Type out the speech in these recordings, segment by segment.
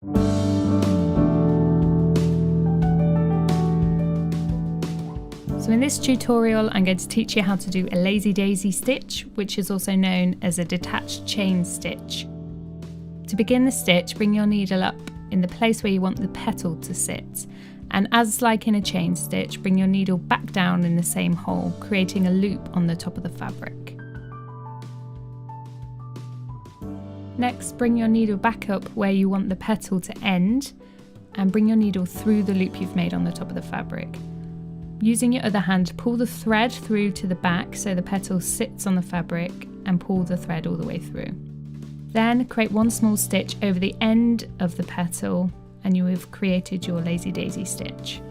So in this tutorial, I'm going to teach you how to do a lazy daisy stitch, which is also known as a detached chain stitch. To begin the stitch, bring your needle up in the place where you want the petal to sit. And as like in a chain stitch, bring your needle back down in the same hole, creating a loop on the top of the fabric. Next, bring your needle back up where you want the petal to end and bring your needle through the loop you've made on the top of the fabric. Using your other hand, pull the thread through to the back so the petal sits on the fabric and pull the thread all the way through. Then create one small stitch over the end of the petal and you have created your lazy daisy stitch.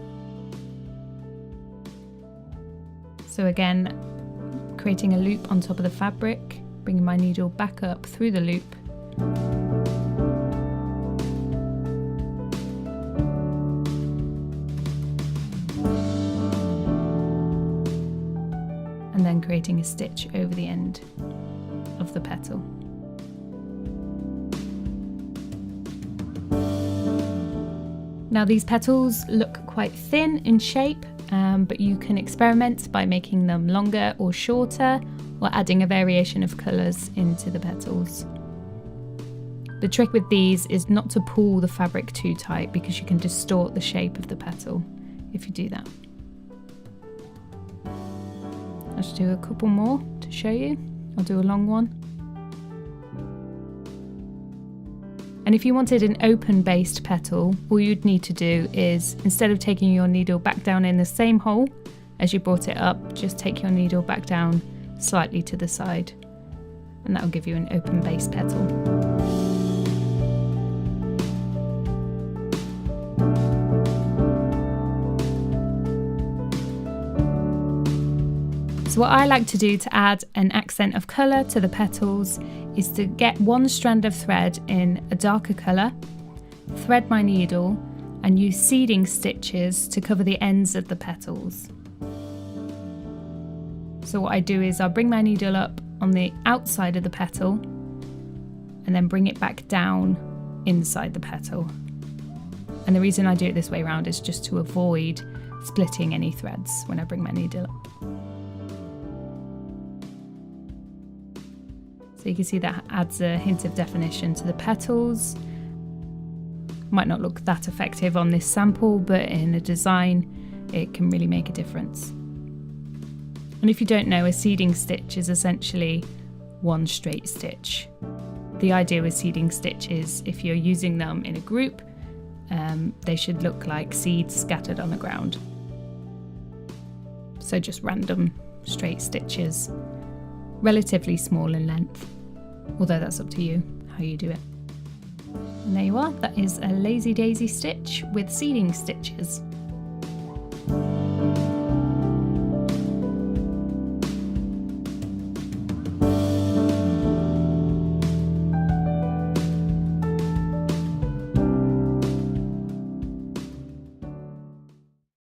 So again, creating a loop on top of the fabric, bringing my needle back up through the loop. And then creating a stitch over the end of the petal. Now these petals look quite thin in shape, but you can experiment by making them longer or shorter, or adding a variation of colours into the petals. The trick with these is not to pull the fabric too tight because you can distort the shape of the petal if you do that. I'll just do a couple more to show you. I'll do a long one. And if you wanted an open based petal, all you'd need to do is, instead of taking your needle back down in the same hole as you brought it up, just take your needle back down slightly to the side, and that'll give you an open based petal. So what I like to do to add an accent of colour to the petals is to get one strand of thread in a darker colour, thread my needle and use seeding stitches to cover the ends of the petals. So what I do is I'll bring my needle up on the outside of the petal and then bring it back down inside the petal. And the reason I do it this way around is just to avoid splitting any threads when I bring my needle up. So you can see that adds a hint of definition to the petals. Might not look that effective on this sample, but in a design it can really make a difference. And if you don't know, a seeding stitch is essentially one straight stitch. The idea with seeding stitches, if you're using them in a group, they should look like seeds scattered on the ground. So just random straight stitches, relatively small in length, although that's up to you how you do it. And there you are, that is a lazy daisy stitch with seeding stitches.